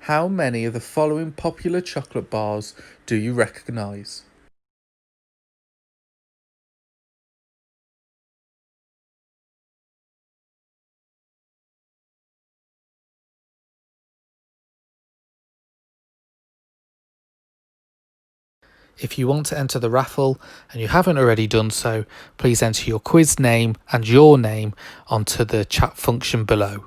How many of the following popular chocolate bars do you recognise? If you want to enter the raffle and you haven't already done so, please enter your quiz name and your name onto the chat function below.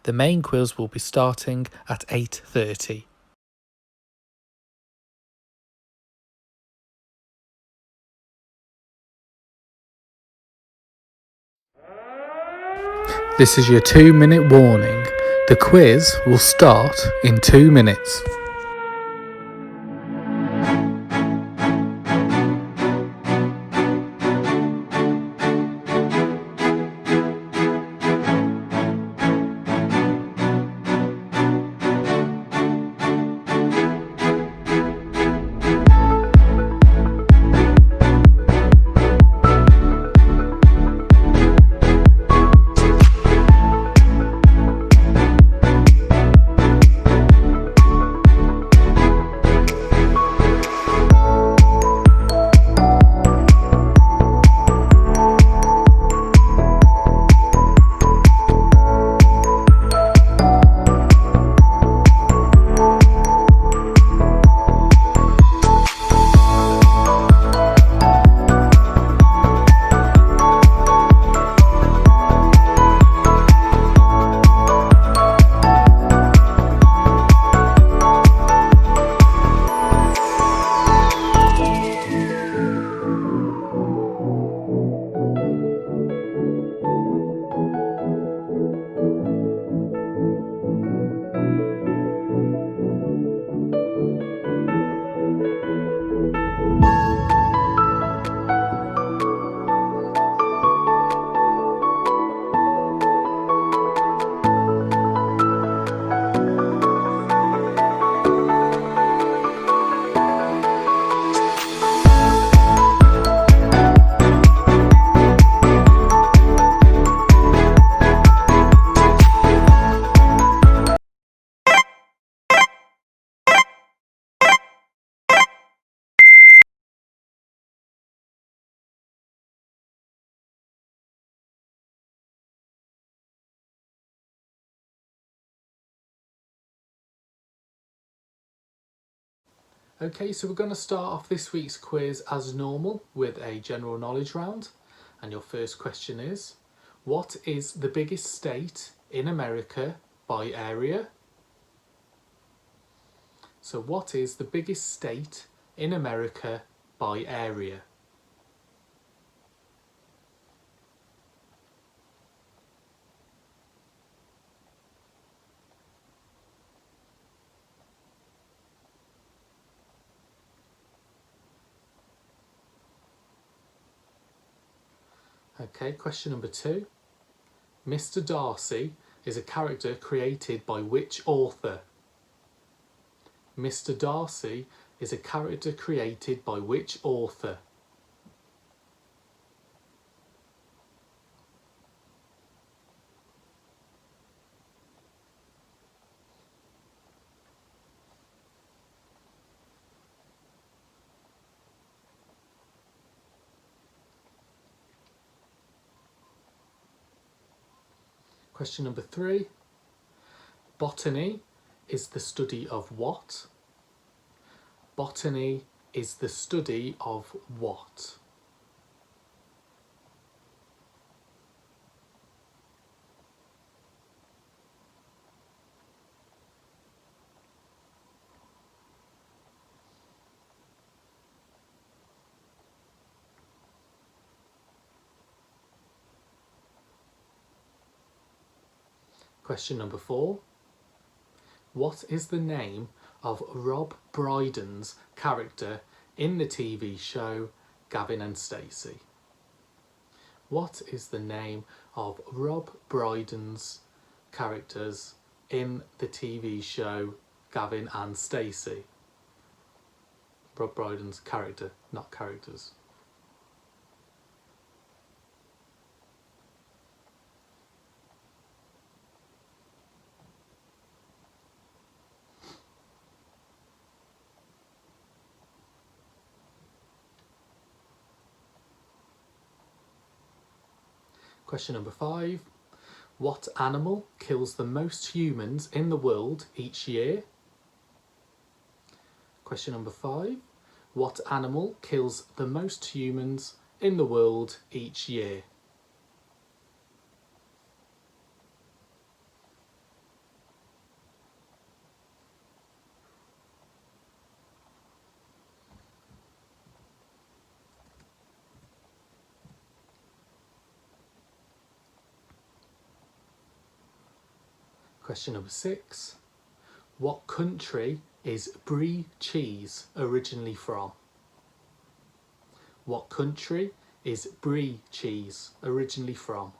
The main quiz will be starting at 8:30. This is your 2-minute warning. The quiz will start in 2 minutes. Okay, so we're going to start off this week's quiz as normal with a general knowledge round. And your first question is, what is the biggest state in America by area? So what is the biggest state in America by area? Okay, question number 2. Mr. Darcy is a character created by which author? Mr. Darcy is a character created by which author? Question number 3. Botany is the study of what? Botany is the study of what? Question number 4. What is the name of Rob Brydon's character in the TV show Gavin and Stacey? What is the name of Rob Brydon's characters in the TV show Gavin and Stacey? Rob Brydon's character, not characters. Question number 5. What animal kills the most humans in the world each year? Question number 5. What animal kills the most humans in the world each year? Question number 6. What country is Brie cheese originally from? What country is Brie cheese originally from?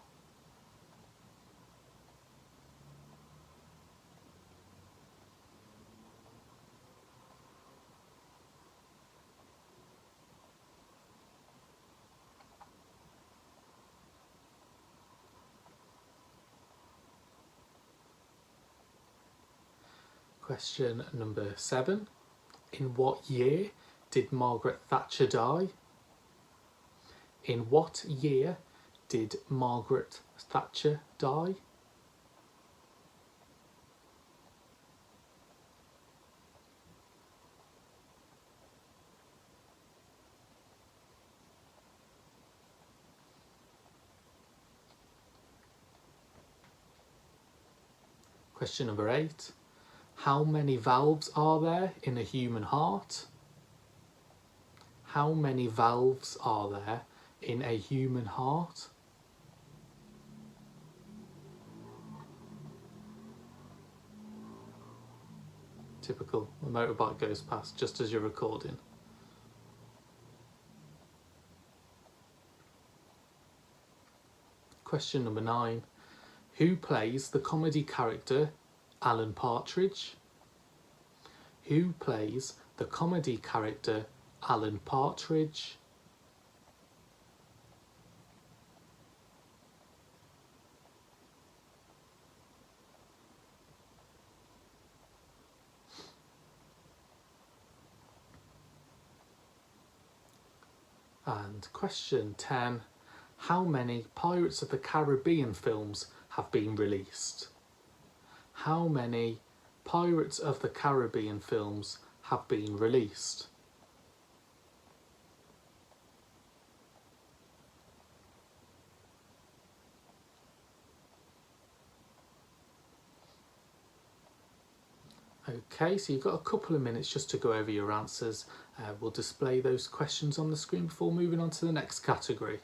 Question number 7. In what year did Margaret Thatcher die? In what year did Margaret Thatcher die? Question number 8. How many valves are there in a human heart? How many valves are there in a human heart? Typical, a motorbike goes past just as you're recording. Question number 9. Who plays the comedy character Alan Partridge? Who plays the comedy character Alan Partridge? And question 10. How many Pirates of the Caribbean films have been released? How many Pirates of the Caribbean films have been released? Okay, so you've got a couple of minutes just to go over your answers. We'll display those questions on the screen before moving on to the next category.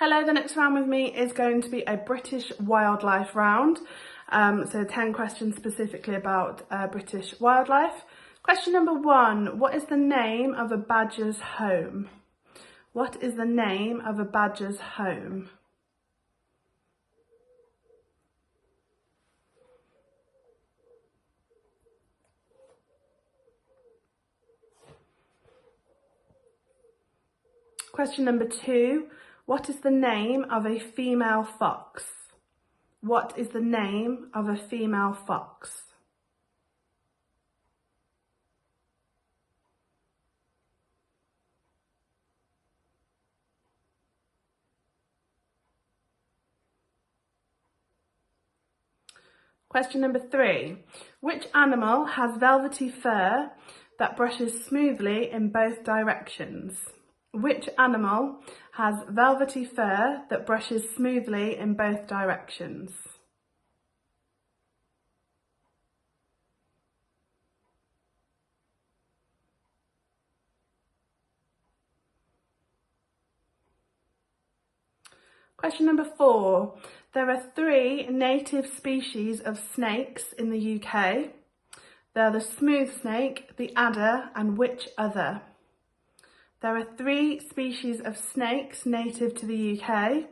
Hello, the next round with me is going to be a British wildlife round. So 10 questions specifically about British wildlife. Question number 1, what is the name of a badger's home? What is the name of a badger's home? Question number 2, what is the name of a female fox? What is the name of a female fox? Question number 3, which animal has velvety fur that brushes smoothly in both directions? Which animal has velvety fur that brushes smoothly in both directions? Question number 4. There are 3 native species of snakes in the UK. They are the smooth snake, the adder, and which other? There are 3 species of snakes native to the UK.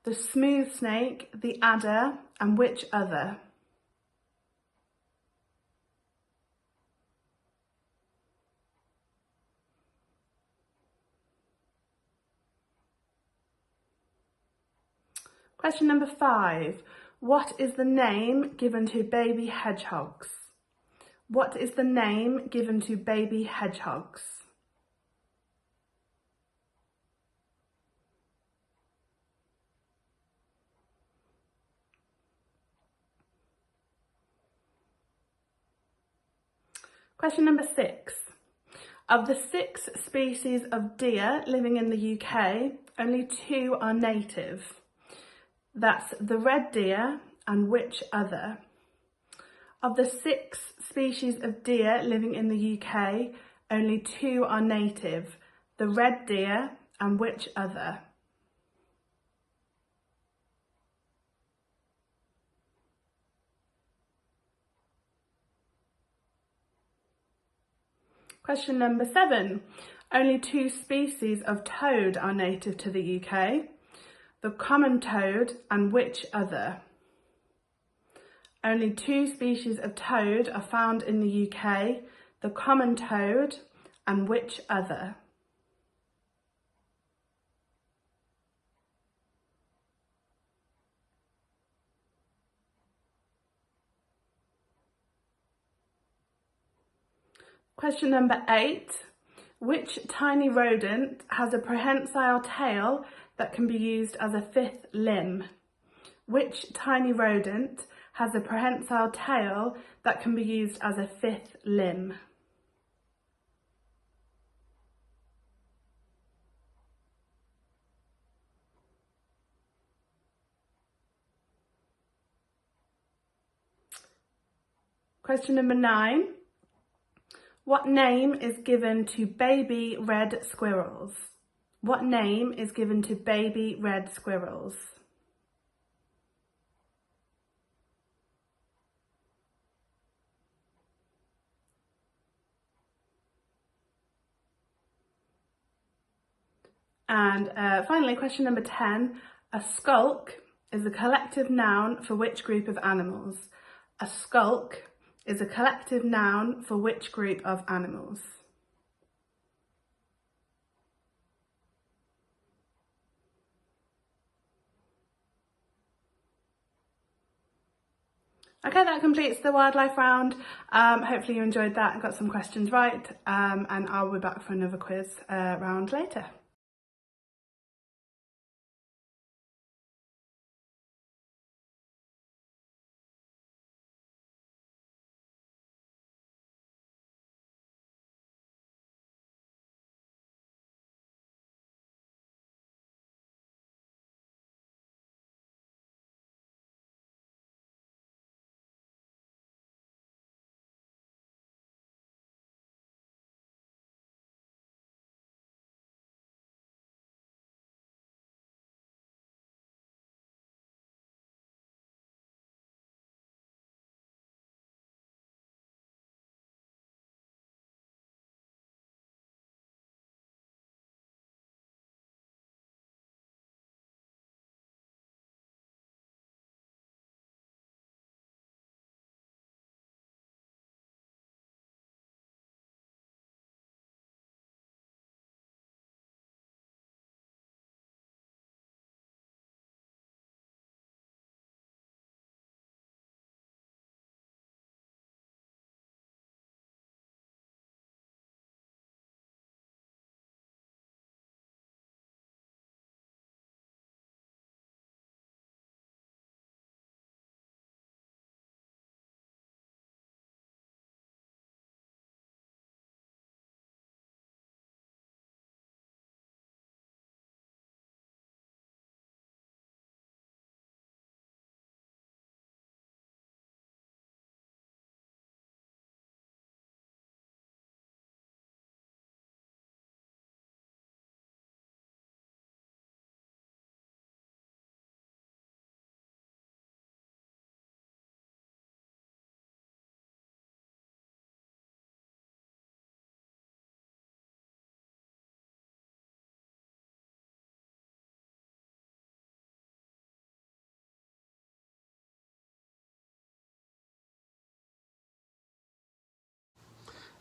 The smooth snake, the adder, and which other? Question number 5. What is the name given to baby hedgehogs? What is the name given to baby hedgehogs? Question number 6. Of the 6 species of deer living in the UK, only 2 are native. That's the red deer and which other? Of the 6 species of deer living in the UK, only 2 are native. The red deer and which other? Question number 7. Only 2 species of toad are native to the UK. The common toad and which other? Only 2 species of toad are found in the UK. The common toad and which other? Question number 8. Which tiny rodent has a prehensile tail that can be used as a 5th limb? Which tiny rodent has a prehensile tail that can be used as a 5th limb? Question number 9. What name is given to baby red squirrels? What name is given to baby red squirrels? And finally, question number 10. A skulk is a collective noun for which group of animals? A skulk is a collective noun for which group of animals? Okay, that completes the wildlife round. Hopefully you enjoyed that and got some questions right. And I'll be back for another quiz round later.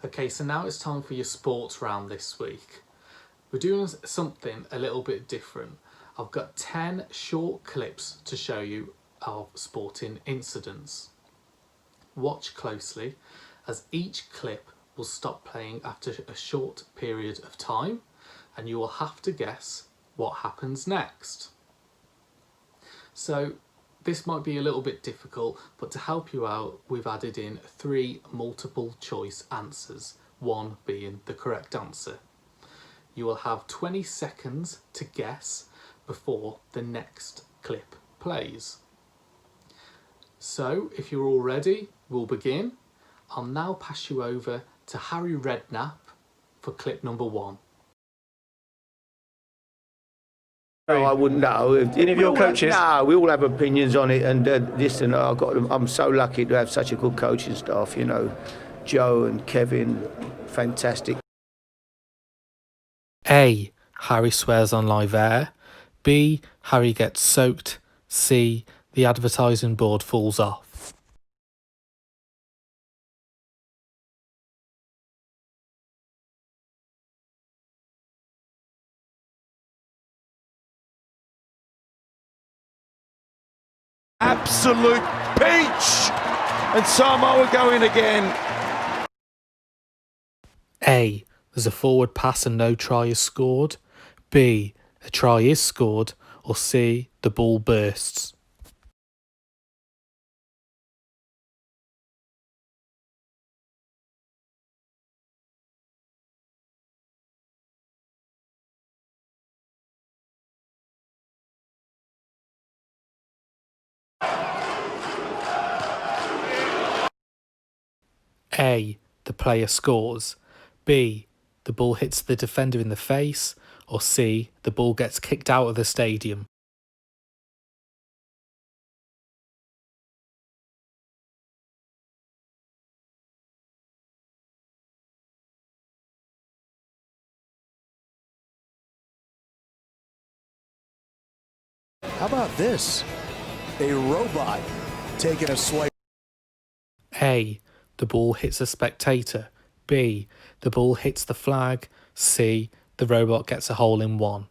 Okay, so now it's time for your sports round this week. We're doing something a little bit different. I've got 10 short clips to show you of sporting incidents. Watch closely as each clip will stop playing after a short period of time and you will have to guess what happens next. So this might be a little bit difficult, but to help you out, we've added in 3 multiple choice answers, 1 being the correct answer. You will have 20 seconds to guess before the next clip plays. So if you're all ready, we'll begin. I'll now pass you over to Harry Redknapp for clip number 1. No, I wouldn't know. Any of your coaches? No, we all have opinions on it, and listen, I'm so lucky to have such a good coaching staff. You know, Joe and Kevin, fantastic. A. Harry swears on live air. B. Harry gets soaked. C. The advertising board falls off. Absolute peach! And Samoa going again. A. There's a forward pass and no try is scored. B. A try is scored. Or C. The ball bursts. A. The player scores. B. The ball hits the defender in the face. Or C. The ball gets kicked out of the stadium. How about this? A robot taking a swipe. A. The ball hits a spectator. B. The ball hits the flag. C. The robot gets a hole in one.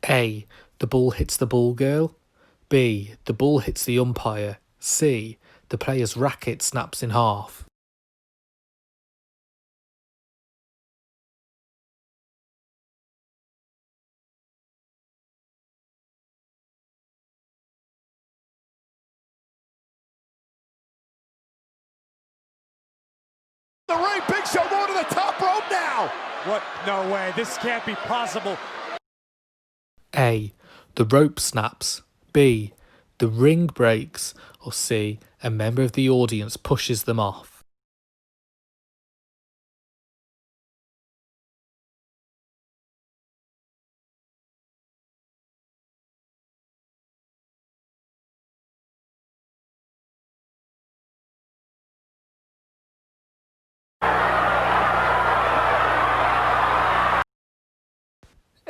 A. The ball hits the ball girl. B. The ball hits the umpire. C. The player's racket snaps in half. The ring, Big Show going to the top rope now. What? No way. This can't be possible. A. The rope snaps. B. The ring breaks. Or C. A member of the audience pushes them off.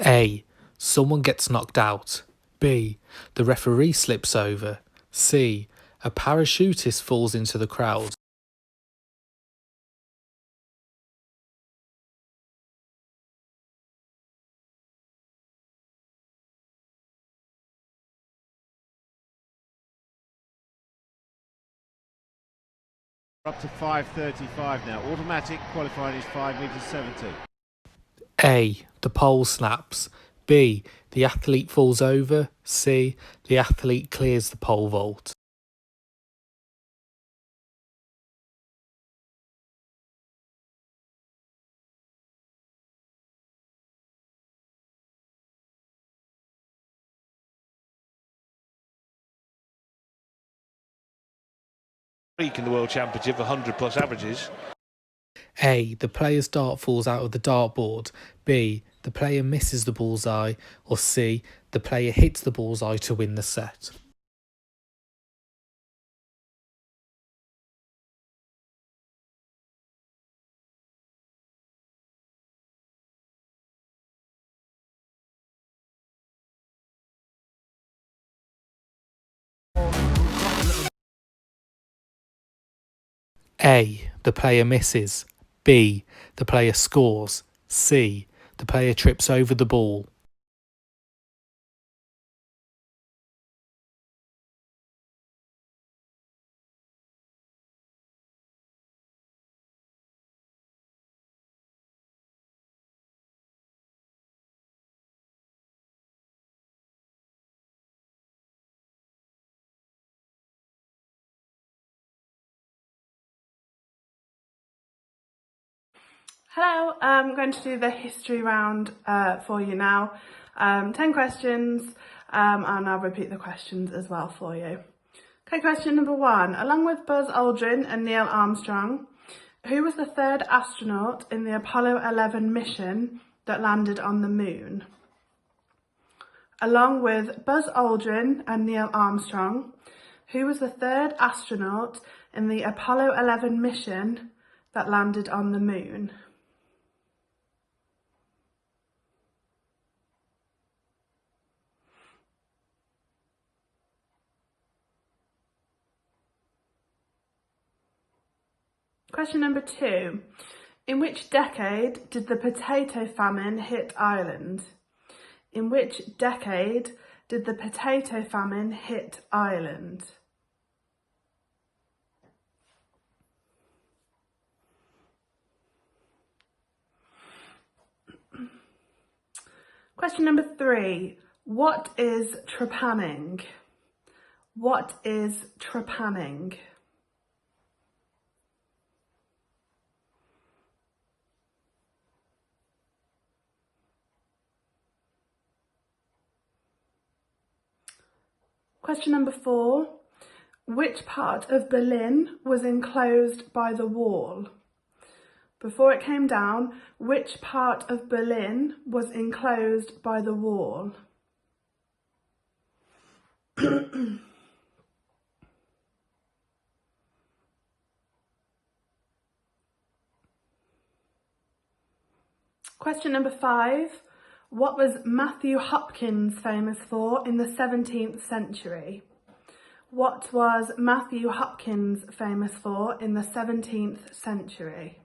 A. Someone gets knocked out. B. The referee slips over. C. A parachutist falls into the crowd. Up to 5:35 now. Automatic qualifying is 5 meters 70. A. The pole snaps. B. The athlete falls over. C. The athlete clears the pole vault. In the World Championship, 100 plus averages. A. The player's dart falls out of the dartboard. B. The player misses the bullseye. Or C. The player hits the bullseye to win the set. A. The player misses. B. The player scores. C. The player trips over the ball. Hello, I'm going to do the history round for you now. 10 questions, and I'll repeat the questions as well for you. Okay, question number 1. Along with Buzz Aldrin and Neil Armstrong, who was the third astronaut in the Apollo 11 mission that landed on the moon? Along with Buzz Aldrin and Neil Armstrong, who was the third astronaut in the Apollo 11 mission that landed on the moon? Question number 2. In which decade did the potato famine hit Ireland? In which decade did the potato famine hit Ireland? Question number 3. What is trepanning? What is trepanning? Question number 4. Which part of Berlin was enclosed by the wall? Before it came down, which part of Berlin was enclosed by the wall? Question number 5. What was Matthew Hopkins famous for in the 17th century? What was Matthew Hopkins famous for in the 17th century?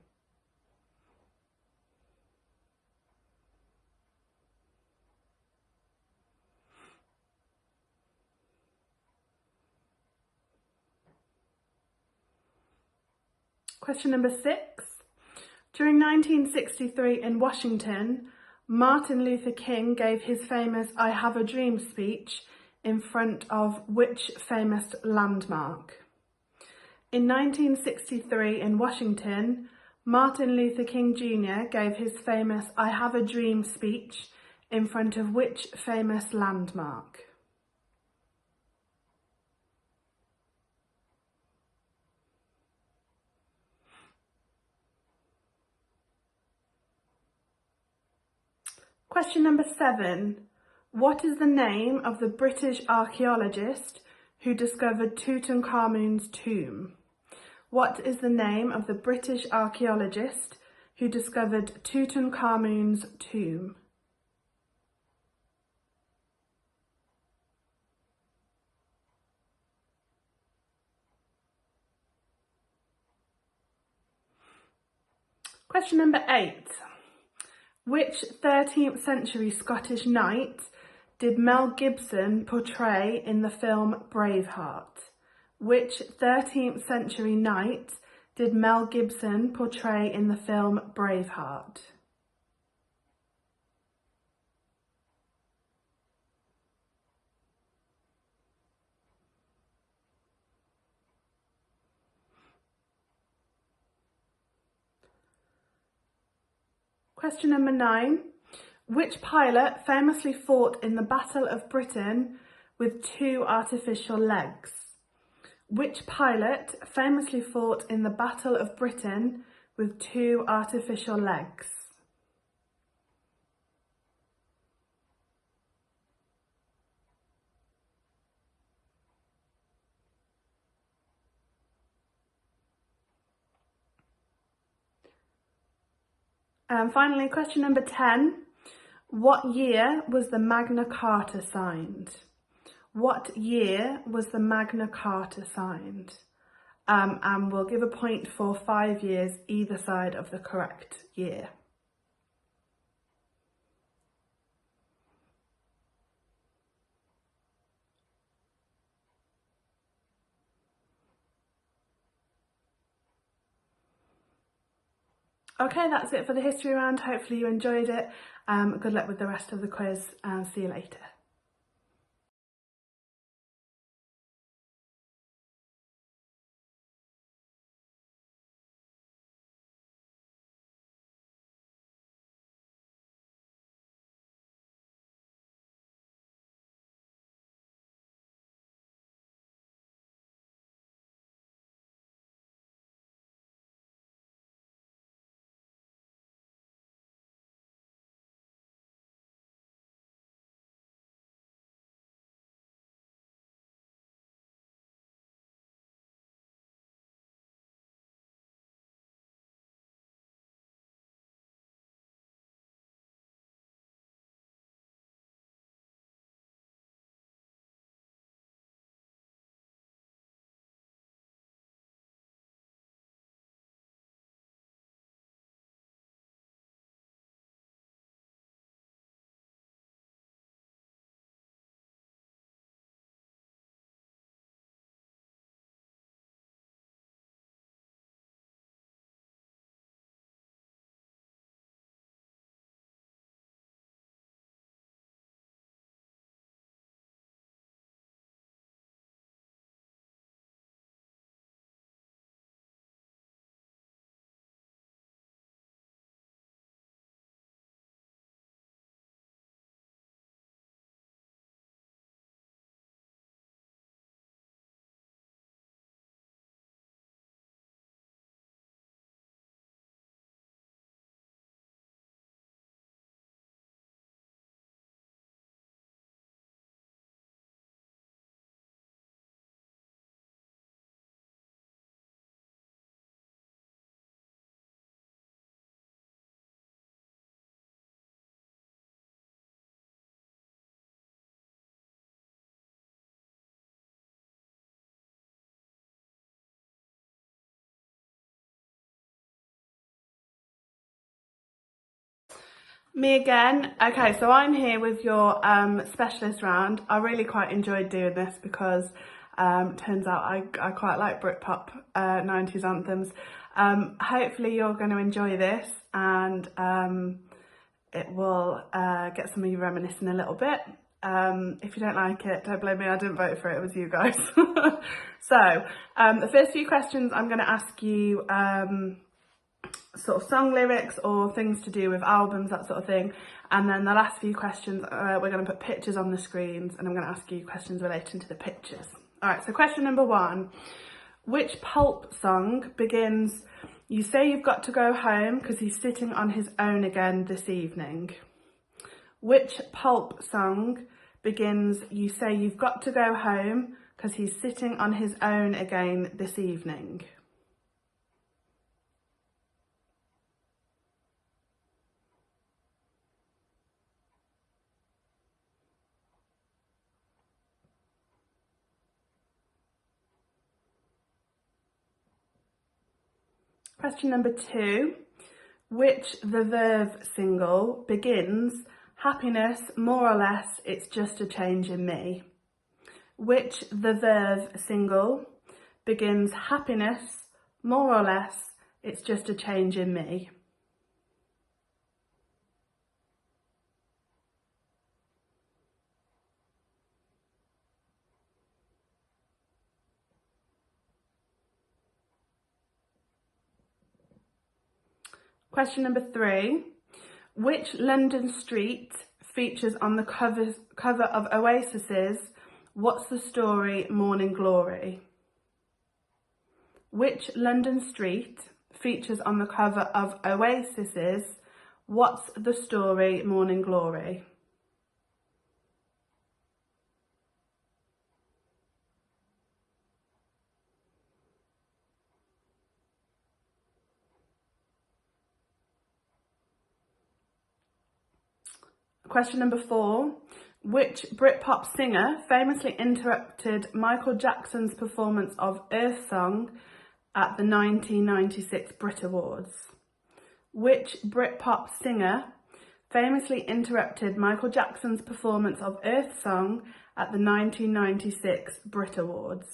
Question number 6. During 1963 in Washington, Martin Luther King gave his famous I Have a Dream speech in front of which famous landmark? In 1963 in Washington, Martin Luther King Jr. gave his famous I Have a Dream speech in front of which famous landmark? Question number 7. What is the name of the British archaeologist who discovered Tutankhamun's tomb? What is the name of the British archaeologist who discovered Tutankhamun's tomb? Question number 8. Which 13th century Scottish knight did Mel Gibson portray in the film Braveheart? Which 13th century knight did Mel Gibson portray in the film Braveheart? Question number 9. Which pilot famously fought in the Battle of Britain with 2 artificial legs? Which pilot famously fought in the Battle of Britain with 2 artificial legs? And finally, question number 10. What year was the Magna Carta signed? What year was the Magna Carta signed? and we'll give a point for 5 years either side of the correct year. Okay, that's it for the history round. Hopefully you enjoyed it. Good luck with the rest of the quiz and see you later. Me again. Okay, so I'm here with your specialist round. I really quite enjoyed doing this because turns out I quite like Britpop 90s anthems. Hopefully you're going to enjoy this and it will get some of you reminiscing a little bit. If you don't like it, don't blame me, I didn't vote for it, it was you guys. So, the first few questions I'm going to ask you sort of song lyrics or things to do with albums, that sort of thing. And then the last few questions, we're going to put pictures on the screens and I'm going to ask you questions relating to the pictures. All right, so question number 1. Which Pulp song begins, "You say you've got to go home because he's sitting on his own again this evening"? Which Pulp song begins, "You say you've got to go home because he's sitting on his own again this evening"? Question number 2. Which The Verve single begins, "Happiness, more or less, it's just a change in me"? Which The Verve single begins, "Happiness, more or less, it's just a change in me"? Question number 3. Which London street features on the cover of Oasis's "What's the Story, Morning Glory"? Which London street features on the cover of Oasis's "What's the Story, Morning Glory"? Question number 4. Which Britpop singer famously interrupted Michael Jackson's performance of Earth Song at the 1996 Brit Awards? Which Britpop singer famously interrupted Michael Jackson's performance of Earth Song at the 1996 Brit Awards?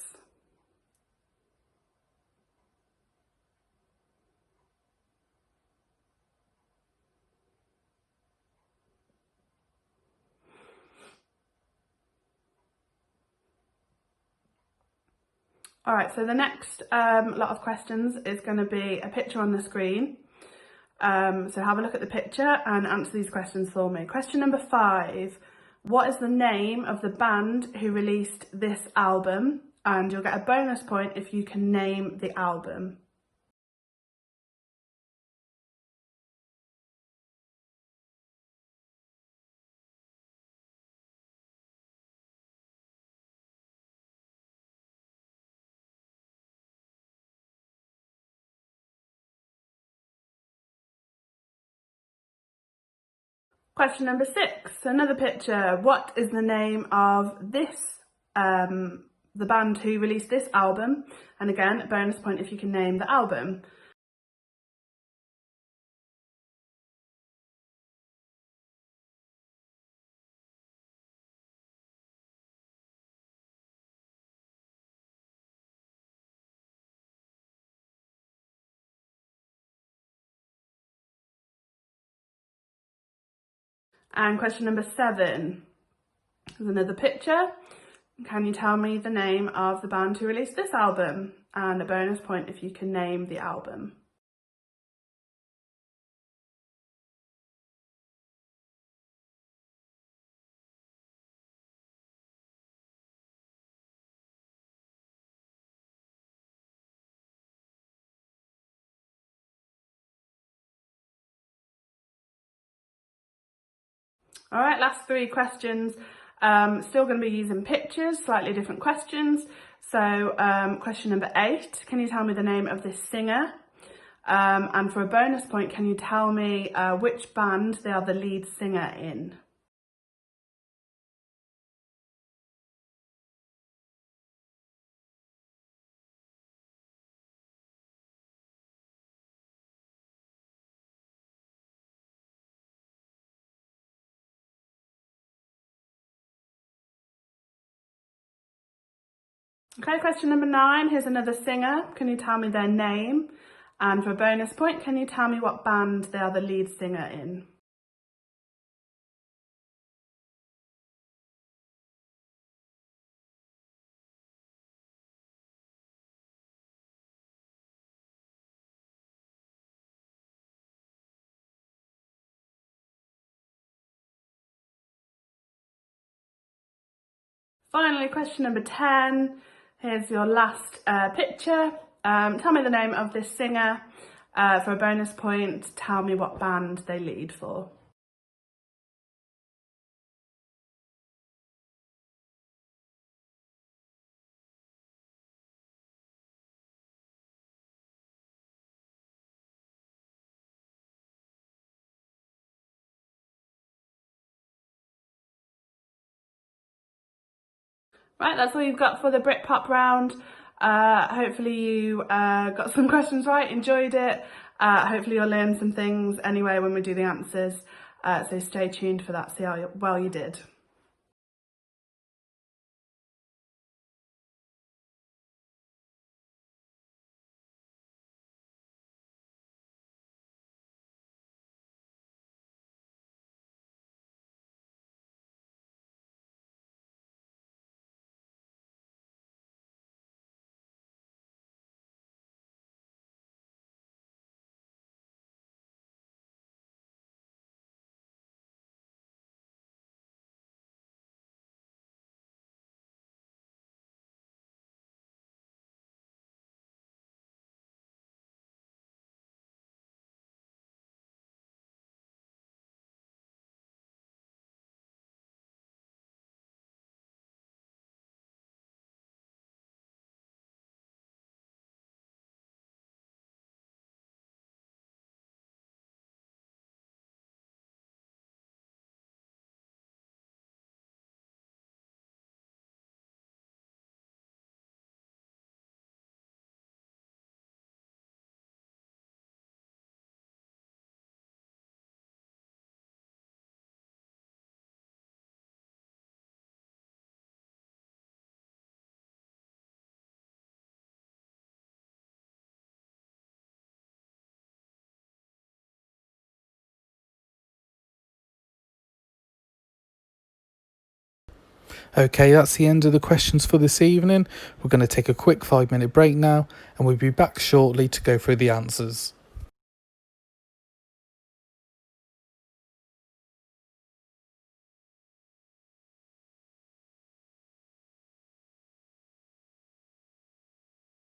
All right, so the next lot of questions is going to be a picture on the screen. So have a look at the picture and answer these questions for me. Question number 5. What is the name of the band who released this album? And you'll get a bonus point if you can name the album. Question number 6, another picture. What is the name of this, the band who released this album? And again, a bonus point if you can name the album. And question number 7 is another picture. Can you tell me the name of the band who released this album? And a bonus point if you can name the album. All right, last 3 questions. Still going to be using pictures, slightly different questions. So question number 8, can you tell me the name of this singer? And for a bonus point, can you tell me which band they are the lead singer in? Okay, question number 9, here's another singer. Can you tell me their name? And for a bonus point, can you tell me what band they are the lead singer in? Finally, question number 10. Here's your last picture. Tell me the name of this singer. For a bonus point, tell me what band they lead for. Right, that's all you've got for the Britpop round. Hopefully you got some questions right, enjoyed it. Hopefully you'll learn some things anyway when we do the answers. So stay tuned for that, see how well you did. Okay, that's the end of the questions for this evening. We're going to take a quick 5-minute break now, and we'll be back shortly to go through the answers.